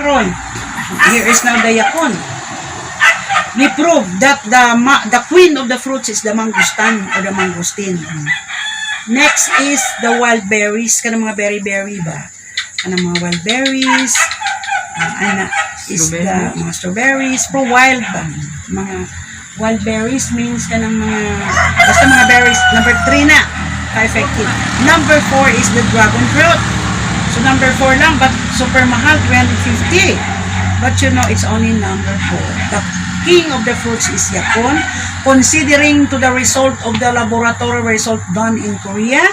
karon. Here is now the yakon. We prove that the queen of the fruits is the mangustan or the mangosteen. Next is the wild berries. Kanang mga berry ba? Kanang mga wild berries. Is the mga strawberries. Pro wild ba? Mga wild berries means kanang mga basta mga berries. Number 3 na. Effective. Number 4 is the dragon fruit. So number 4 lang but super mahal, 250. But you know, it's only number 4. The king of the fruits is yakon. Considering to the result of the laboratory result done in Korea,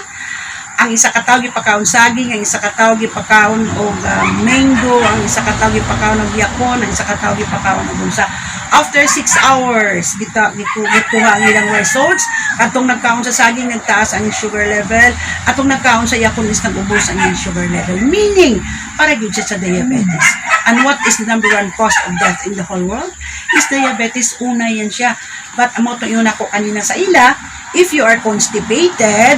ang isa katawag ipakaon saging, ang isa katawag ipakaon og mango, ang isa katawag ipakaon og yakon, ang isa katawag ipakaon og bunsa. After 6 hours, gikuha ang ilang results. Atong nagkaon sa saging, nagtaas ang sugar level. Atong nagkaon sa yakon is nag-ubos ang sugar level. Meaning, para gyud siya sa diabetes. And what is the number 1 cause of death in the whole world? Is diabetes. Una yan siya. But amo to yun ako kanina sa ila, if you are constipated,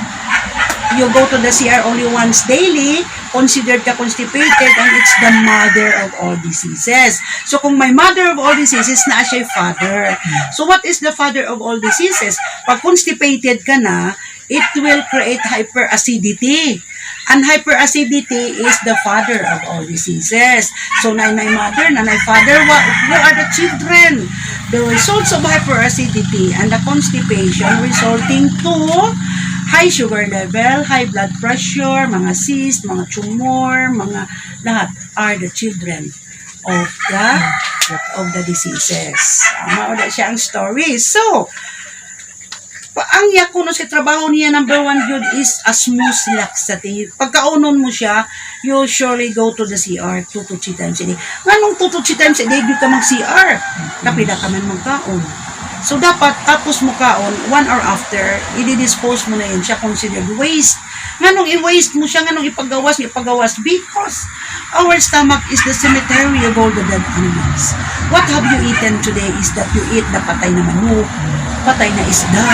you go to the CR only once daily, considered ka constipated, and it's the mother of all diseases. So kung may mother of all diseases, na siya father. So what is the father of all diseases? Pag constipated ka na, it will create hyperacidity. And hyperacidity is the father of all diseases. So nanay mother, nanay father, who are the children? The results of hyperacidity and the constipation resulting to high sugar level, high blood pressure, mga cyst, mga tumor, mga lahat are the children of the diseases. Mao siya ang story. So, ang yakuno sa trabaho niya, number 1 yun is a smooth laxative. Pagkaunon mo siya, you surely go to the CR 2 to 3 times a day. Nganong 2 to 3 times a day, di ka mag-CR. Kapila ka man magkaon. So, dapat, tapos mo kaon, 1 hour after, i-dispose mo na yun siya, considered waste. Nganong i-waste mo siya, nganong ipagawas, because our stomach is the cemetery of all the dead animals. What have you eaten today is that you eat the patay na manok, patay na isda,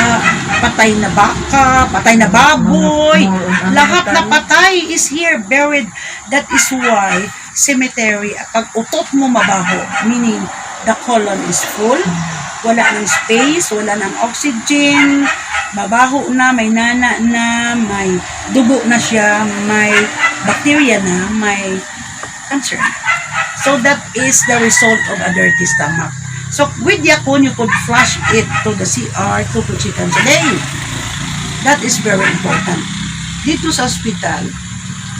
patay na baka, patay na baboy. Lahat na patay is here, buried. That is why cemetery, pag utot mo mabaho, meaning the colon is full, wala ng space, wala ng oxygen, mabaho na, may nana na, may dugo na siya, may bacteria na, may cancer. So that is the result of a dirty stomach. So with yakon, you could flush it to the CR 2 to 3 times a day. That is very important. Dito sa hospital,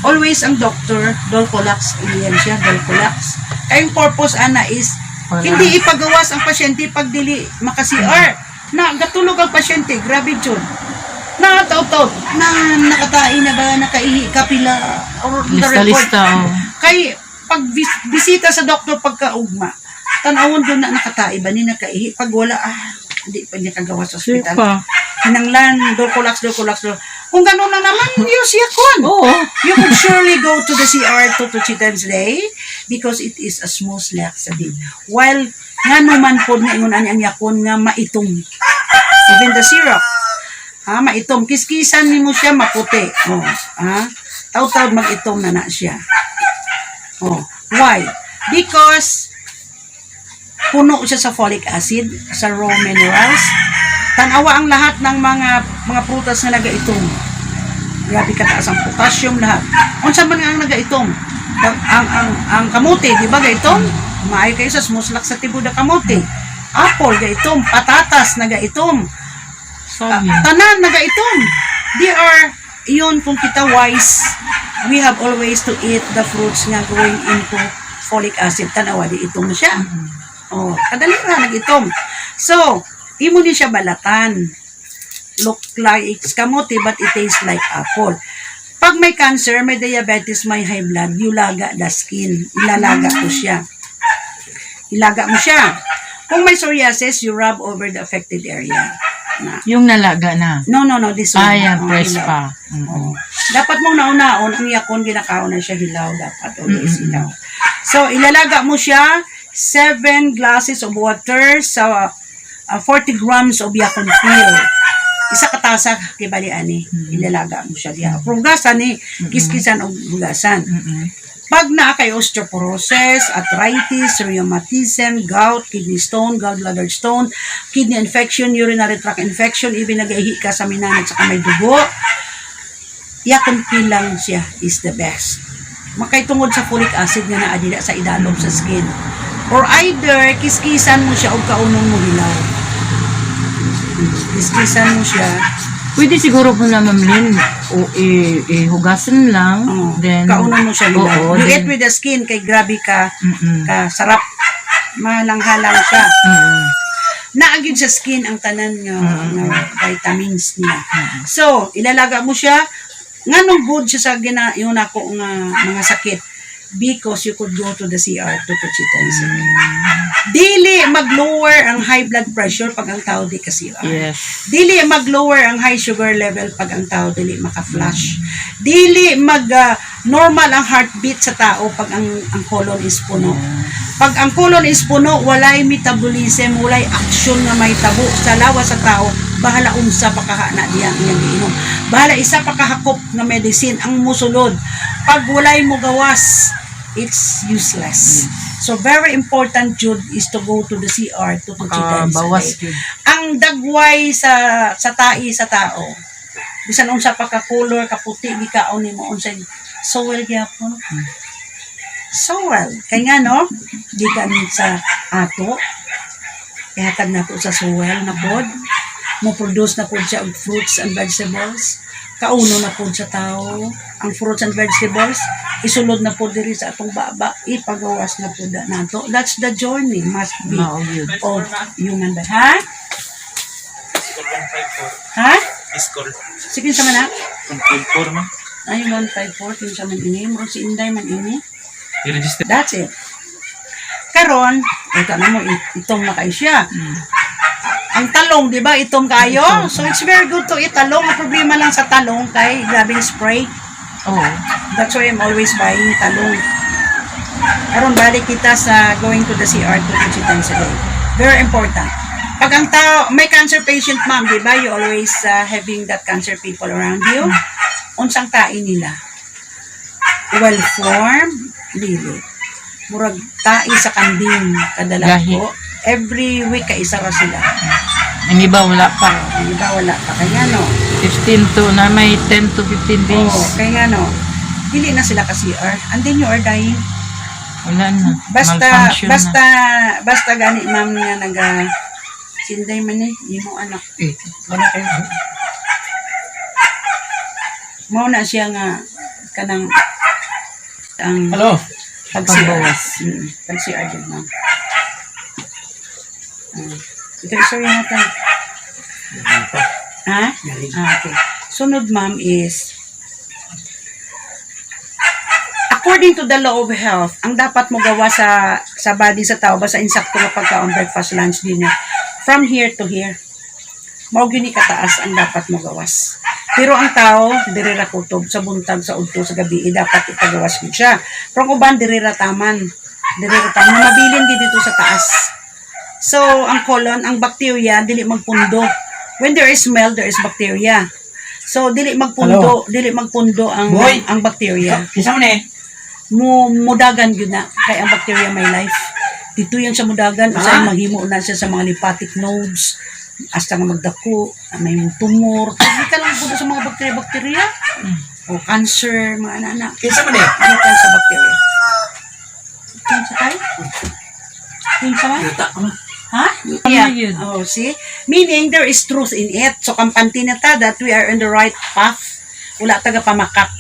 always ang doctor, Dulcolax, iyan siya, Dulcolax. Kayong purpose, ana, is hindi ipagawas ang pasyente pag dili maka-CR. Na gatulog ang pasyente, grabe jud. Na taw-taw, na nakatai na ba, nakaihi kapila or the report. Kay pag bisita sa doktor pagkaugma, tanawon doon na nakatai ba ni nakaihi pag wala hindi pa niya kagawa sa ospital. Hinanglan, Dulcolax. Kung gano'n na naman, use yakon. You could surely go to the CR 2 to 3 times a day because it is a smooth laxative. While nga naman po na ingon ang yakon nga maitong. Even the syrup. Maitom. Kiskisan mo siya maputi. Taw-taw mag-itom na siya. Why? Because puno siya sa folic acid, sa raw minerals. Tanawa ang lahat ng mga prutas na nagaitom. Grabe kataas ang potassium lahat. Unsa man nga ang nagaitom? Ang kamote, di ba gaitom? Maayo kayo sa smooth laxative da kamote. Apple gaitom, patatas nagaitom. Tanan nagaitom. They are yun kung kita wise. We have always to eat the fruits nga going into folic acid. Tanawa di itom na siya. Kadali ra nag-itom. So, imo ni siya balatan. Look like kamote but it tastes like apple. Pag may cancer, may diabetes, may high blood, yulaga the skin. Ilalaga ko siya. Ilaga mo siya. Kung may psoriasis, you rub over the affected area. Yung nalaga na? No. This one. Yan, press pa. Dapat mong nauna-on, ang yakon, ginakaon na siya hilaw. Dapat always hilaw. So, ilalaga mo siya, 7 glasses of water sa 40 grams of yakon pill. Isa katasa kay bali ani ilalaga mo siya diha. Hugasan ni kiskisan og hugasan. Pag naa kay osteoporosis, arthritis, rheumatism, gout, kidney stone, gallbladder stone, kidney infection, urinary tract infection, even nag-ihi ka sa minanat sa may dugo, yakon pilang siya is the best. Makay tungod sa folic acid nga naa dila sa idalom sa skin. Or either, kiskisan mo siya o kaunong mo hilaw. Kiskisan mo siya. Pwede siguro po na mamlin o ihugasan lang. Then, Kaunan mo siya hilaw. oo, You then- eat with the skin, kay grabe ka, Mm-mm. ka sarap. Mahalang-halang siya. Mm-mm. Naagid sa skin ang tanan nga vitamins niya. So, ilalaga mo siya. Nganong good siya sa yun ako nga mga sakit? Because you could go to the CR to chitan. Dili mag-lower ang high blood pressure pag ang tao di ka CR. Yes. Dili mag-lower ang high sugar level pag ang tao dili maka-flush. Dili normal ang heartbeat sa tao pag ang colon is puno. Pag ang colon is puno, walay metabolism, walay action nga may tabo sa lawas sa tao, bahala unsa pakahana diyan iyang giinom. Bahala isa pakahakop nga medicine ang musulod. Pag walay mo gawas, it's useless. So very important jud is to go to the CR to chitan. Bawas yun. Ang dagway sa tai sa tao, bisan unsa pa ka color kaputi gikaon nimo unsay sowel gyapon. Sowel kay nga no gikan sa ato ihatag nato sa sowel na pod mo produce na pod siya og fruits and vegetables. Kauno na pod sa tao ang fruits and vegetables, isulod na pod diri sa atong baba, ipagawas na pod nato. That's the journey must be Mao yun. of human being. Ha? Ha? Discord. Sige sa mana? Control 4 man. Ay, 154, yung sa man ini. Mo si Inday man ini. I-register. That's it. Karon, ito na mo, itong na kayo siya. Ang talong, di ba, itong kayo? So, it's very good to eat talong. Ang problema lang sa talong kay grabing spray. Oh. That's why I'm always buying talong. Karon, balik kita sa going to the CR 2 times a day. Very important. Pag ang tao, may cancer patient, ma'am, di ba, you always having that cancer people around you. Unsang tain nila? Well-formed, dili. Murag tai sa kanding kadala Gahi. ko. Every week kaisa ra sila. Ang iba wala pa. Ang iba wala pa. Kaya no. 15 to, na may 10 to 15 days. Oo, kaya no. Dili na sila ka CR. And then you are dying. Wala na. Basta, Malfunction basta, basta gani ma'am nga naga sinday man eh, imo anak. Wala kayo. Mao na siya nga kanang ang Hello. Pagbawas. pag-CR din ma'am. Ito sorry natin. Ha? Okay. Sunod ma'am is according to the law of health, ang dapat mo gawa sa body sa tao basta insakto nga pagkaon breakfast, lunch, dinner from here to here. Mao gini kataas ang dapat mo gawas. Pero ang tao diri ra kutob sa buntag sa udto sa gabi dapat ipagawas gid siya. Pero ang uban diri ra taman. Diri ra taman mabilin gid dito sa taas. So ang colon, ang bacteria dili magpundo. When there is smell, there is bacteria. So dili magpundo ang bacteria. Kisa mo ni? Mudagan yun na kay ang bacteria may life dito yan sa mudagan usay maghimo na siya sa mga lymphatic nodes hasta nga magdako may tumor hindi ka lang po sa mga bacteria o cancer mga anak Kisa mo ni? ano tayo sa bacteria kinsa tayo kinsa man ha Ano yun? oh see meaning there is truth in it so kampanti na ta that we are on the right path wala taga pamakak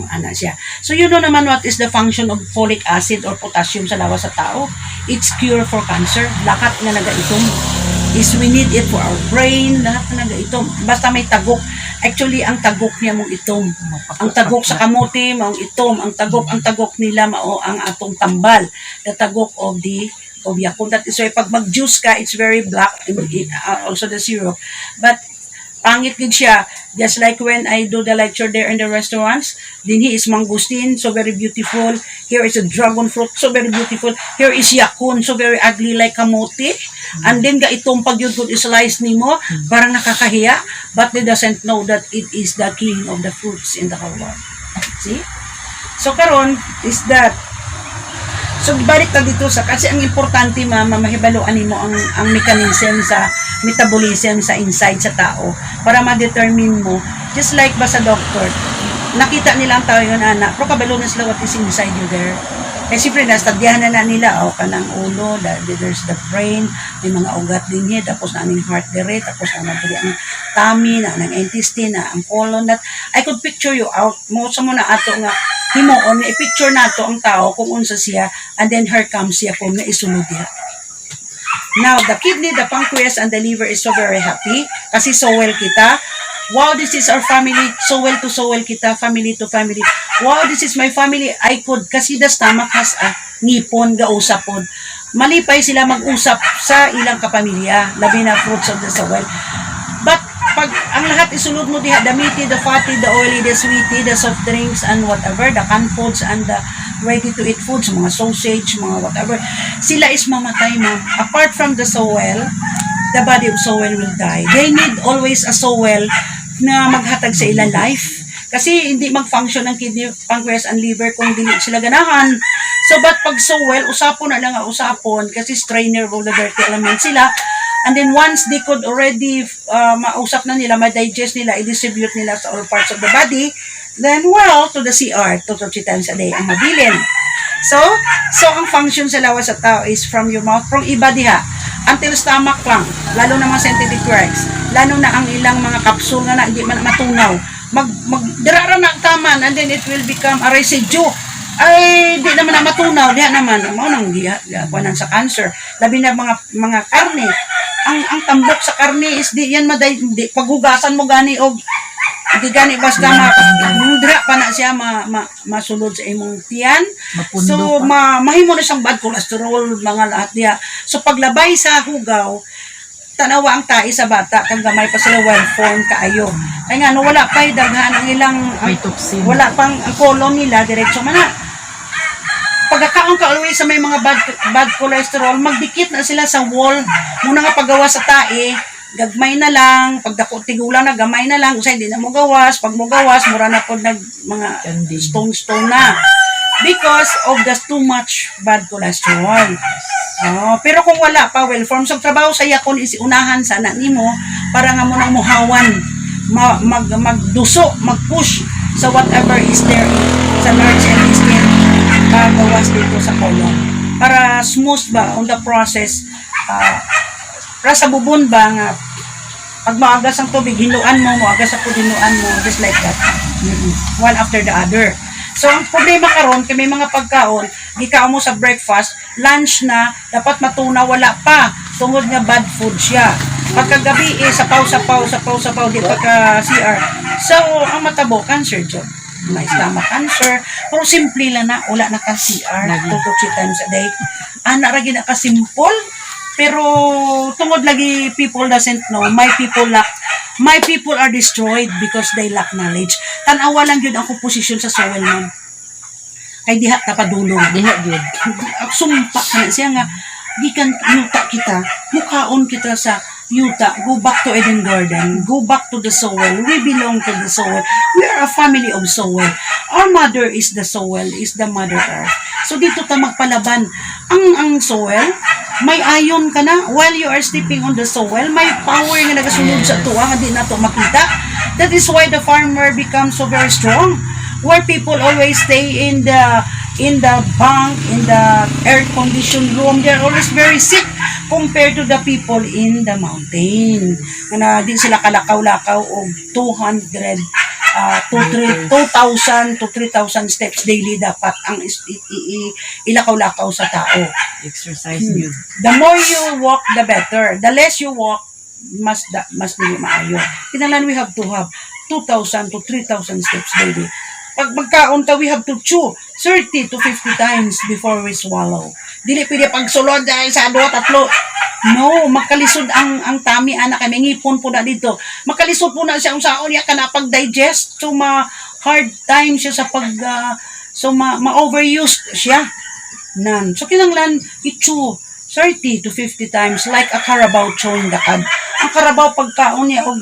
ana siya. So you know naman what is the function of folic acid or potassium sa lawas sa tao? It's cure for cancer. Lahat nga nagaitom is we need it for our brain. Lahat nga nagaitom. Basta may tagok. Actually, ang tagok niya mong itom. Ang tagok sa kamote, maong itom. Ang tagok nila mao ang atong tambal. The tagok of the Yakult. That is why pag mag-juice ka, it's very black. Also the syrup. But pangit gid siya. Just like when I do the lecture there in the restaurants, then he is mangustin, so very beautiful. Here is a dragon fruit, so very beautiful. Here is yakun, so very ugly like kamote. And then ga itong pag yun slice nimo, parang nakakahiya, but they doesn't know that it is the king of the fruits in the whole world. See? So karon is that. So balik ta dito sa kasi ang importante mahibaluan nimo ang mechanism sa metabolism sa inside sa tao para ma-determine mo just like ba sa doctor nakita nila ang tao yun anak pero kabalo na sila what is inside you there eh siyempre nastadyahan na nila kanang ulo there's the brain may mga ugat din here tapos na ang heart dire tapos na ang tummy na ang intestine na ang colon that I could picture you out mo sa mo na ato nga himuon nga i-picture nato ang tao kung unsa siya and then here comes siya kung nga isulod diha. Now the kidney, the pancreas and the liver is so very happy kasi so well kita. Wow, this is our family. So well to so well kita, family to family. Wow, this is my family. I could kasi the stomach has a ngipon ga usapon. Malipay sila mag-usap sa ilang kapamilya, labi na fruits of the soil. But pag ang lahat isulod mo diha, the meaty, the fatty, the oily, the sweety, the soft drinks and whatever, the canned foods and the ready to eat foods, mga sausage, mga whatever, sila is mamatay ma'am. Apart from the soil, the body of soil will die. They need always a soil na maghatag sa ilang life. Kasi hindi mag-function ang kidney, pancreas, and liver kung hindi sila ganahan. So, but pag soil, usapon na lang ang usapon kasi strainer of the dirty elements sila. And then once they could already mausap na nila, ma-digest nila, i-distribute nila sa all parts of the body, then well, to the CR, 2 to 3 times a day ang mabilin. So ang function sa lawas sa tao is from your mouth, from iba diha, until stomach lang, lalo na mga synthetic works, lalo na ang ilang mga capsule nga na hindi man matunaw, magdirara na ang taman, and then it will become a residue. Ay, di naman na matunaw, diha naman, maunang kuanan sa cancer, labi na mga karne, ang tambok sa karne is di yan di paghugasan mo gani og di gani basta dira pa na siya masulod sa imong tiyan. So mahimo na siyang bad cholesterol mga lahat diha. So paglabay sa hugaw tanawa ang tae sa bata kang gamay pa sila well formed kaayo. Kaya nga no wala pa daghan ang ilang wala pang ang colon nila diretso man na. Pagkakaon ka always sa may mga bad cholesterol, magdikit na sila sa wall. Muna nga paggawa sa tae, gagmay na lang, pagdako tigulang na gamay na lang, kasi hindi na mo gawas, pag mo gawas, mura na po mga stone na. Because of the too much bad cholesterol. Pero kung wala pa, well, forms of trabaho sa yakon is unahan sana nimo para nga mo nang muhawan, magduso, mag-push sa whatever is there sa nerves and skin gawas dito sa colon para smooth ba on the process para sa bubon ba nga pag maagas ang tubig hinuan mo agas sa hinuan mo just like that one after the other. So ang problema karon kay may mga pagkaon gikaon mo sa breakfast lunch na dapat matunaw wala pa tungod nga bad food siya pagkagabi sapaw di pagka CR so ang matabo cancer job may stomach cancer pero simple lang na wala na ka CR 2 to 3 times a day ana ra gid ka simple pero tungod lagi people doesn't know my people are destroyed because they lack knowledge tan-awa lang gyud ang composition sa soil man kay diha ta padulong diha gyud sumpa kana siya nga gikan yuta kita mukaon kita sa yuta, go back to Eden Garden, go back to the soil, we belong to the soil, we are a family of soil, our mother is the soil, is the mother earth, so dito ta magpalaban, ang soil, may iron ka na, while you are sleeping on the soil, may power nga nagasunod sa tuwa, nga di na to makita, that is why the farmer becomes so very strong, where people always stay in the bank, in the air-conditioned room, they're always very sick compared to the people in the mountain. Na di sila kalakaw-lakaw o 2,000 to 3,000 steps daily dapat ang ilakaw-lakaw sa tao. Exercise yun. The more you walk, the better. The less you walk, mas nili maayo. Kinahanglan we have to have 2,000 to 3,000 steps daily. Pag magkaunta, we have to chew 30 to 50 times before we swallow. Dili pwede pag sulod dahil sa 2-3. No, makalisod ang tummy, anak kay may ngipon po na dito. Makalisod po na siya kung saan niya ka na pag-digest. So, hard time siya sa ma-overused siya. So, kinanglan, i-chew 30 to 50 times like a Carabao chewing the cud. Ang Carabao pagkaon niya og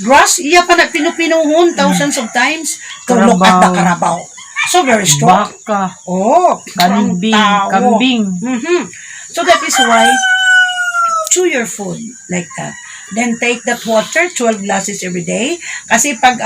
grass, iya pa na pinupinuhon thousands of times to look at the Carabao. So very strong. baka, Oh, ang kambing, tao. kambing. Mhm. So that is why chew your food like that. Then take that water, 12 glasses every day. Kasi pag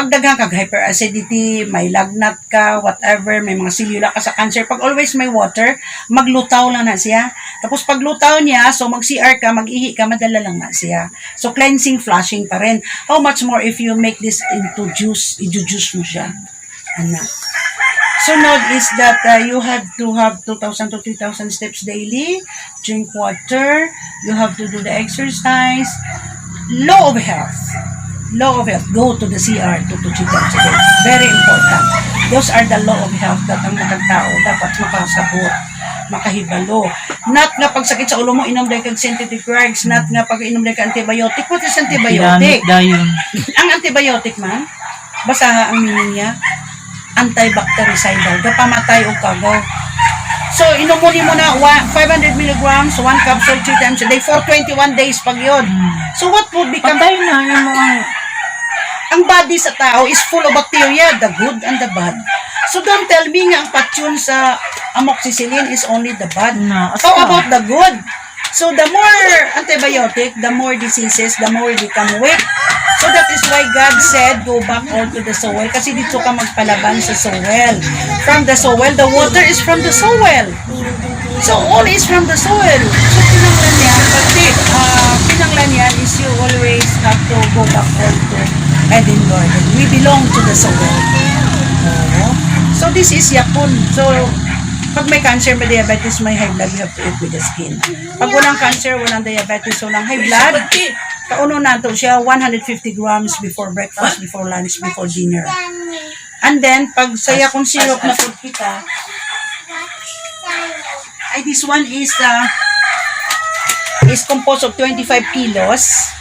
daghang kag hyperacidity, may lagnat ka, whatever, may mga silula ka sa cancer, pag always may water, maglutaw lang na siya. Tapos pag lutaw niya, so mag-CR ka, mag-ihi ka, madala lang na siya. So cleansing, flushing pa rin. How much more if you make this into juice, i-juice mo siya. Anak. Sunod is that you have to have 2,000 to 3,000 steps daily, drink water, you have to do the exercise. Law of health. Law of health. Go to the CR 2 to 3 times a day. Very important. Those are the law of health that ang tao dapat makasabot, makahibalo. Not nga pag sakit sa ulo mo, inom dahil kag synthetic drugs, not nga pag inom dahil kag antibiotic. What is antibiotic? Ginamit dayon. Ang antibiotic man, basta ang meaning niya, antibactericidal, gapamatay o kagaw. So, inumunin mo na 500 milligrams, 1 capsule 3 times a day for 21 days pag yun. So, what would become... Patay na yung mga Ang body sa tao is full of bacteria, the good and the bad. So, don't tell me nga ang patyon sa amoxicillin is only the bad. Na, How about the good? So, the more antibiotic, the more diseases, the more we become weak. So, that is why God said, go back all to the soil. Kasi dito ka magpalaban sa soil. From the soil, the water is from the soil. So, all is from the soil. So, pinanglan yan is you always have to go back all to Eden Garden. We belong to the soil. So, this is Yakun. So, pag may cancer, may diabetes, may high blood, you have to eat with the skin. Pag walang cancer, walang diabetes, walang high blood, kauno na ito siya, 150 grams before breakfast, before lunch, before dinner. And then, pag saya kung syrup na food kita, ay this one is composed of 25 kilos.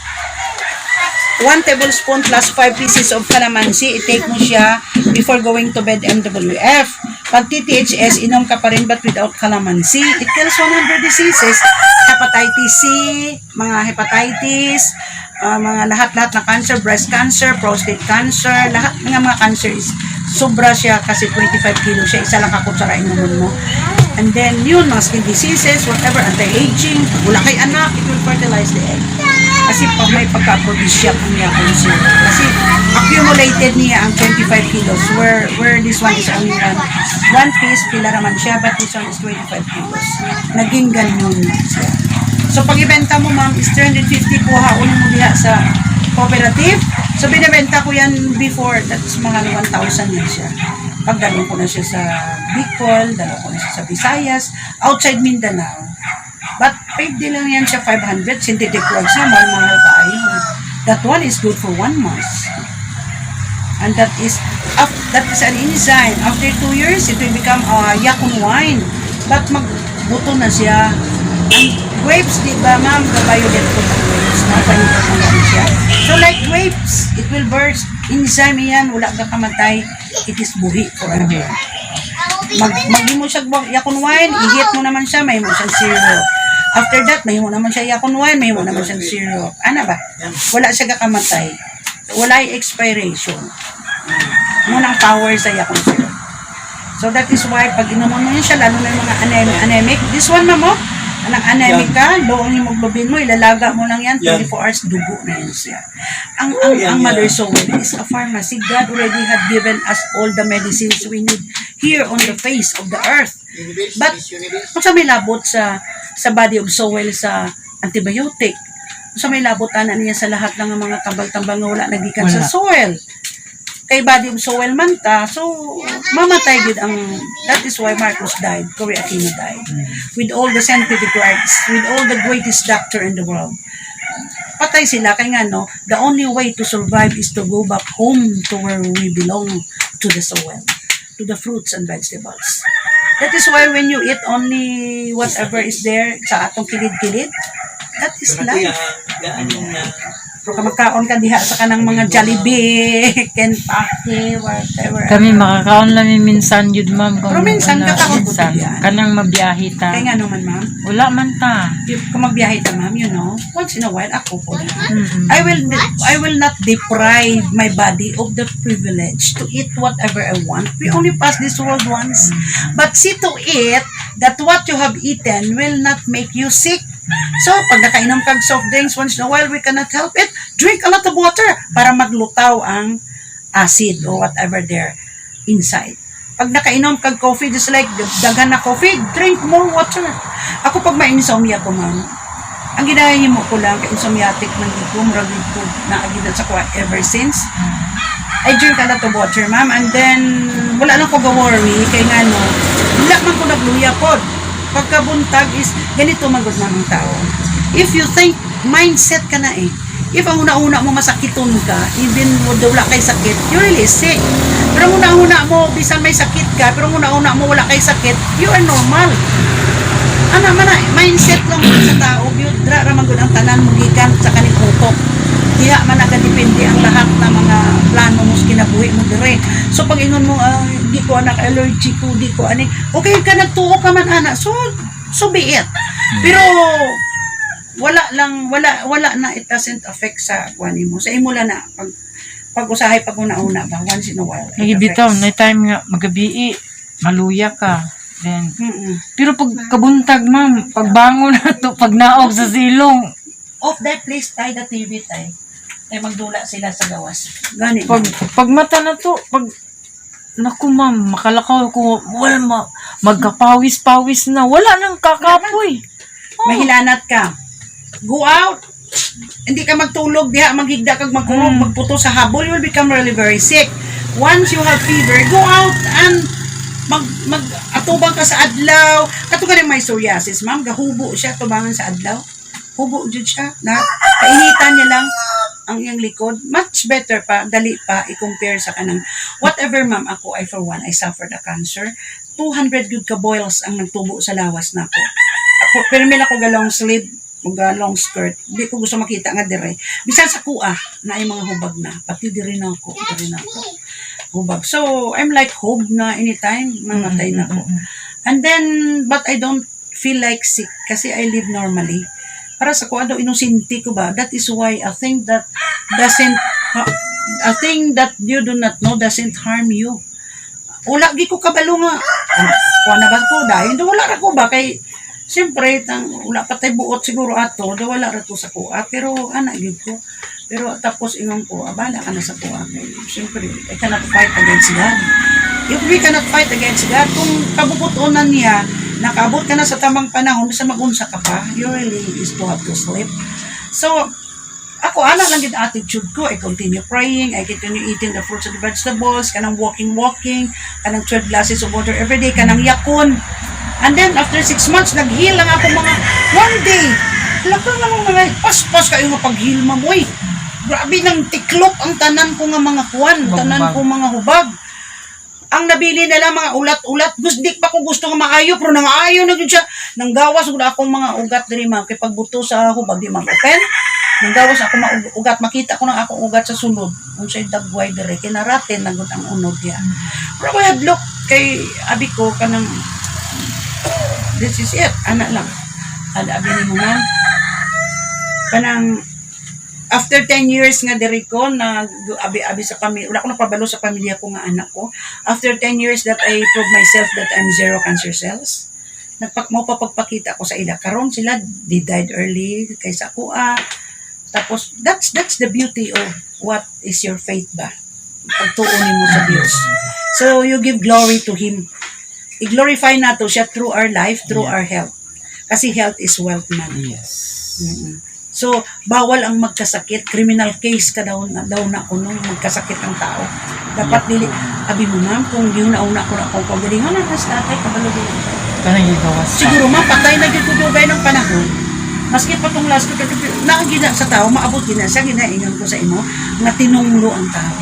1 tablespoon plus 5 pieces of calamansi. I-take mo siya before going to bed, MWF. Pag TTHS, inom ka pa rin but without calamansi. It kills 100 diseases. Hepatitis C, mga hepatitis, mga lahat-lahat na cancer, breast cancer, prostate cancer, lahat ng mga cancer is sobra siya kasi 25 kilo siya. Isa lang kakutsara inumin mo. And then, yun, mga skin diseases, whatever, anti-aging, wala kay anak, it will fertilize the egg. Kasi pag may pagka-produce siya kung niya consume. Kasi accumulated niya ang 25 kilos where this one is only one piece, pila naman siya, but this one is 25 kilos. Naging ganyan siya. So pag ibenta mo ma'am is 350 kuha, unin mo diha sa cooperative. So binibenta ko yan before, that's mga 1,000 yan siya. Pagdalo ko na siya sa Bicol, dalo ko na siya sa Visayas, outside Mindanao. But paid din lang yan siya 500, synthetic drugs na, mahal-mahal tayo. That one is good for 1 month. And that is an enzyme. After 2 years, it will become yakun wine. But magbuto na siya. Ang grapes, di ba ma'am, gabayo-det ko ng grapes, no? Panigot mo lang siya. So like grapes, it will burst. Enzyme yan, wala ka kamatay. It is buhi forever. Maghi mo siya yakun wine, ihit mo naman siya, may mo siyang syrup. After that, may mo naman siya yakun wine, may mo naman siyang syrup. Ano ba? Wala siya kakamatay. Wala yung expiration. Munang power sa yakun syrup. So that is why, pag inuman mo yun siya, lalo na yung mga anemic, this one mo, anang anemic ka, low ang hemoglobin mo, ilalaga mo lang yan, 24 hours, dugo na yan siya. Ang Mother Soul is a pharmacy. God already had given us all the medicines we need here on the face of the earth. But, kung sa may labot sa body of soil sa antibiotic, kung sa may labotan na niya sa lahat ng mga tambal-tambal na wala nagikan sa soil, kay body of soil man ka, so mamatay gid ang, that is why Marcos died, Cory Aquino died, with all the scientific rights, with all the greatest doctor in the world. Patay sila, kaya nga no, the only way to survive is to go back home to where we belong, to the soil, to the fruits and vegetables. That is why when you eat only whatever is there sa atong kilid-kilid, that is life. Pero kamagkaon ka diha sa kanang mga Jollibee, Kentucky, whatever. Kami makakaon lang minsan yun, ma'am. Pero minsan ano, kakakaon minsan. po yan. Kanang mabiyahe ta. Kaya nga naman, ma'am. Wala man ta. Kung magbiyahe ka, ma'am, you know, once in a while, ako po na. Mm-mm. I will not deprive my body of the privilege to eat whatever I want. We only pass this world once. But see to it that what you have eaten will not make you sick. So, pag nakainom kag soft drinks once in a while, we cannot help it. Drink a lot of water para maglutaw ang acid or whatever there inside. Pag nakainom kag coffee, just like dagan na coffee, drink more water. Ako pag may insomnia ko, ma'am, ang ginahimo ko lang, kay insomniatic man dito, murag dito, naagidan sa ko ever since. I drink a lot of water, ma'am, and then, wala lang ko ga-worry, kay nga no, wala man ko nagluya pod. Pagkabuntag is, ganito magod na ng tao. If you think, mindset ka na eh. If ang una-una mo masakiton ka, even mo wala kay sakit, you're really sick. Pero ang una-una mo, bisan may sakit ka, pero ang una-una mo wala kay sakit, you are normal. Ana man na, mindset lang mo sa tao, yun, dra ramang ang tanan mo gikan sa kaning utok. Diha man nagadepende ang lahat ng mga plano mo sa kinabuhi mo dire. So pag ingon mo, di ko anak allergy ko, di ko ani, okay ka nagtuo ka man ana. So be it. Pero wala na, it doesn't affect sa kuani mo. Sa imo lang na pag usahay pag una-una ba once in a while. it Nagibitaw, affects. na time nga, magabi, maluya ka. Then, Mm-mm. pero pag kabuntag, ma'am, pagbangon na to, pag naog sa silong, Off that place, tay the TV tay. Tay magdula sila sa gawas. Gani. pag mata na to, naku ma'am, makalakaw ko, wala magkapawis-pawis na, wala nang kakapoy. Mahilanat ka. Go out. Hindi ka magtulog, diha maghigda kag magkulog, magputo sa habol, you will become really very sick. Once you have fever, go out and atubang ka sa adlaw. Kato ka rin may psoriasis, ma'am, gahubo siya tubangan sa adlaw. Hubo jud siya na kainitan niya lang ang iyang likod. Much better pa, dali pa i-compare sa kanang whatever, ma'am, ako I for one I suffered a cancer. 200 good ka boils ang nagtubo sa lawas na ako. Pero may ako ga long sleeve, ga long skirt. Di ko gusto makita nga dire. Bisan sa kuha na ay mga hubag na. Pati diri na ako, hubag. So I'm like hope na anytime mamatay na ako. And then but I don't feel like sick kasi I live normally. Para sa kuha daw inusinti ko ba? That is why a thing that you do not know doesn't harm you. Wala gi ko kabalo nga. Kuha na ba ko dahil wala ra ko ba kay siyempre wala pa tay buot siguro ato, wala ra to sa kuha pero ana gyud ko. Pero tapos ingon ko, abala ka na sa kuha kay siyempre I cannot fight against God. If we cannot fight against God, kung kabubutonan niya nakaabot ka na sa tamang panahon, sa magunsa ka pa, you really is to have to sleep. So, ako, lang yung attitude ko. I continue praying, I continue eating the fruits and the vegetables, kanang walking, kanang 12 glasses of water every day, kanang yakon. And then, after 6 months, nag-heal lang ako mga, one day, laka nga mga, pas kayo nga pag-heal, mamoy. Grabe nang tiklop ang tanan ko nga mga kuwan, tanan ko mga hubag. Ang nabili nila mga ulat-ulat, di pa ko gusto nga maayo, pero nangaayo na yun siya. Nanggawas ko na akong mga ugat diri ma'am, kay pagbuto sa hubag di ma'am open. Nanggawas ako mga ugat, makita ko na akong ugat sa sulod. Kung siya'y dagway diri, kinaratin na gud ang unod niya. Pero I had look kay abi ko kanang, this is it, anak lang. Abi ni mo man. Kanang, after 10 years nga diri ko na abi sa pamilya, wala ko napabalo sa pamilya ko nga anak ko. After 10 years that I proved myself that I'm zero cancer cells, mo pa pagpakita ko sa ila. Karon sila, they died early kaysa kuha. Tapos, that's the beauty of what is your faith ba? Pagtuunin mo sa Diyos. So, you give glory to Him. I-glorify nato siya through our life, through our health. Kasi health is wealth man. Yes. So, bawal ang magkasakit. Criminal case ka daw na kuno magkasakit ang tao. Dapat dili, abi mo ma'am, kung yung nauna ko na kung pagalingan na sa tatay, kabalo din. Kanang igawas. Siguro ma'am, patay na dito dugay ng panahon. Maski pa tong last ko, naagina sa tao, maabot gina siya, ginaingon ko sa imo, nga tinunglo ang tao.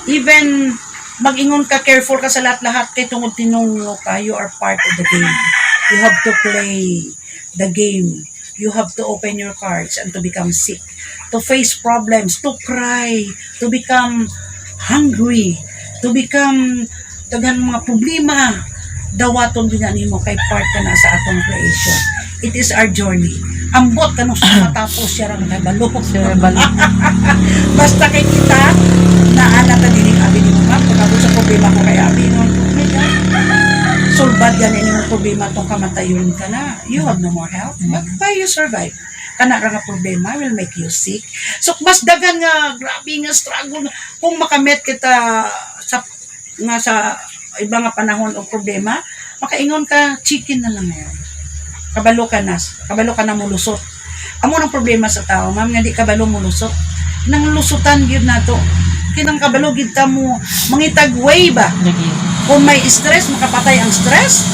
Even, mag-ingon ka, careful ka sa lahat-lahat, kay tungod tinunglo ka, you are part of the game. You have to play the game You have to open your cards and to become sick, to face problems, to cry, to become hungry, to become dagan mga problema. Dawaton din nimo kay part ka na sa atong creation. It is our journey. Ambot ka nung matapos siya rin kabalo. Basta kay kita, naala ka din yung abi ni mga, pagkabot sa problema ko kay abi nung sulbad yan yung problema itong kamatayon ka na. You have no more health. But why you survive? Kana ra nga problema will make you sick. So, mas dagan nga, grabe nga struggle. Kung makamit kita sa iba nga panahon o problema, makaingon ka, chicken na lang ngayon. Kabalo ka na mulusot. Amo ng problema sa tao, ma'am, nga di kabalo mulusot. Nang lusutan gyud nato. Kinang kabalo gid ta mo mangitag way ba? Kung may stress, makapatay ang stress.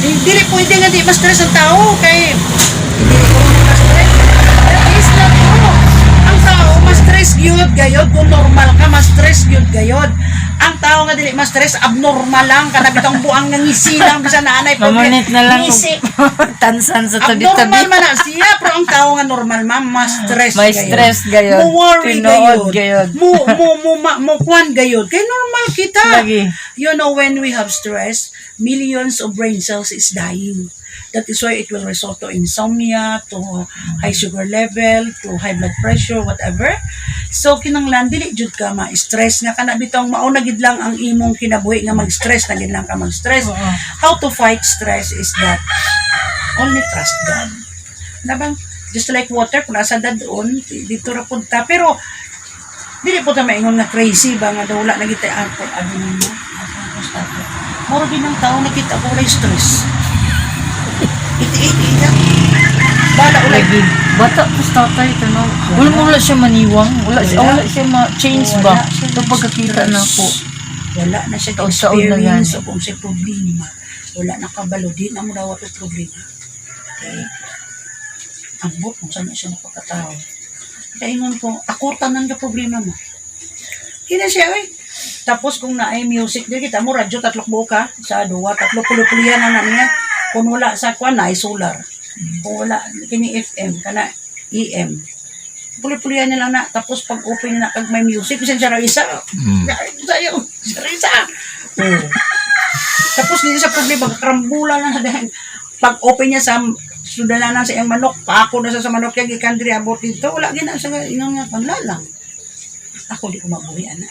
Dili pwede nga di ma-stress ang tao kay hindi ko ma-stress. That is not true. Ang tao ma-stress gyud gayod kung normal ka ma-stress gyud gayod. Ang tao nga dili ma-stress abnormal lang kada bitong buang nga ngisi lang bisan naanay Mamunit na lang ngisi. tansan sa tabi-tabi. Abnormal man na siya pero ang tao nga normal ma'am ma-stress May stress gayod. Mo worry Tinood gayod. gayod. Mo kwan gayod. Kay normal kita. Lagi. You know, when we have stress, millions of brain cells is dying. That is why it will result to insomnia, to high sugar level, to high blood pressure, whatever. So, kinanglan, dili jud ka ma-stress nga kana bitong mauna gid lang ang imong kinabuhi nga mag-stress na gid lang ka mag-stress. How to fight stress is that only trust God. Nabang, just like water, kung nasa dadoon, dito ra pud ta. Pero, dili po ta maingon nga crazy ba nga daw wala na kita ako abi mo. Moro din ang tao nakita ko na stress. Iti bala ulay Lagi. Bata pa sa tatay, tanaw. Wala siya maniwang. Wala siya ma-change ba? Wala siya Ito pagkakita na po. Wala na siya Taon-taon na experience yan. o kung siya problema. Wala na kabalo. Di na mo daw ito problema. Okay. Ambot kung saan na siya napagkatao. Kaya ingon ko, akurtan nang problema mo. Kina siya, Tapos kung na ay music, di kita mo, radyo, tatlok buka, sa duwa, tatlo pulo-pulihan na niya. Kung wala sa kwan na, ay solar. Kung wala, kini FM, kana EM. Pulo-pulihan niya lang na, tapos pag open niya na, kag may music, kasi siya isa. Siya isa. Tapos dito sa problema, karambula na dahil. Pag open niya sa sudalanan sa iyang manok, pako na sa manok yung ikandri abot dito, wala gina sa inong nga panlalang. Ako di ko mabuhian na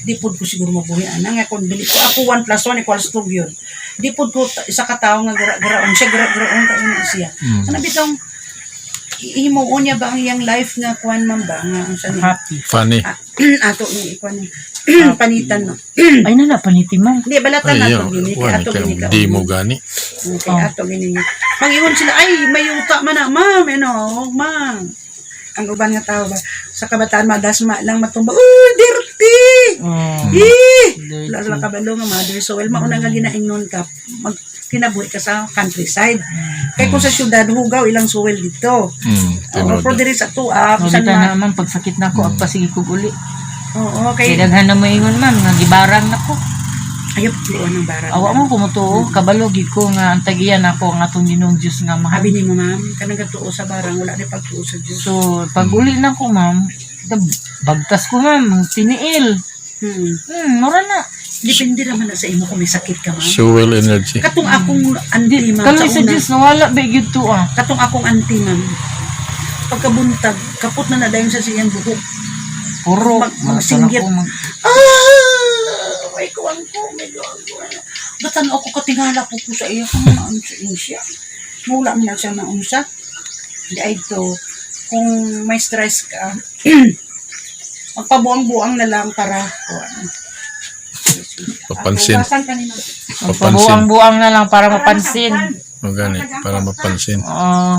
Di po ko siguro mabuhian na nga kung bili ko. Ako 1 + 1 equals 2 yun. Di po ko isa katao nga gara-garaon siya, gara-garaon kayo na siya. Ano bitong ihimuon niya ba ang iyang life nga kuwan man ba nga ang sanay? Happy. Funny. Ato ni ikuan panitan no. Ay na paniti mo. Hindi balatan na Ayaw. to gini kay Wani ato ka. gini ka. Di mo gani. Okay, ato gini. Mangingon sila ay may uta man na ma'am ma'am. Ang uban nga tao ba sa kabataan madasma lang matumba. Dirty. Wala kabalo nga mother soil mauna nga ginaingnon ka mag kinabuhi ka sa countryside. Kay kung sa syudad hugaw ilang soil dito. Pero diri sa tuwa bisan Mabita naman pagsakit na ako, agpasigi ko uli. Oo, Kaya kay daghan na maingon ma'am, nagibarang na ko. ayop tuon ng barat. Awa mo kumutuo, kabalo gid ko nga antagiyan ako ang atong Ginoong Dios nga mahal. Habi ni mo ma'am, kanang gatuo sa barang wala ni pagtuo sa Dios. So, pag uli na ko ma'am, bagtas ko ma'am, tiniil. Mura na. Depende naman na sa imo kung may sakit ka ma'am. Fuel energy. Katong akong auntie ma'am Kaloy sa Dios, nawala ba gid to ah. Katong akong auntie ma'am. Pagkabuntag, kapot na nadayon sa siyang buhok. Puro. Magsinggit. May kuwang ko, may kuwang ko. Batan ako katingala po sa iya kung ano sa siya. Mula mo na siya na unsa. Di ay to, kung may stress ka, magpabuang-buang na lang para Papansin. Papansin. Papansin. Pabuang-buang na lang para mapansin. O gani. Para mapansin. Oo.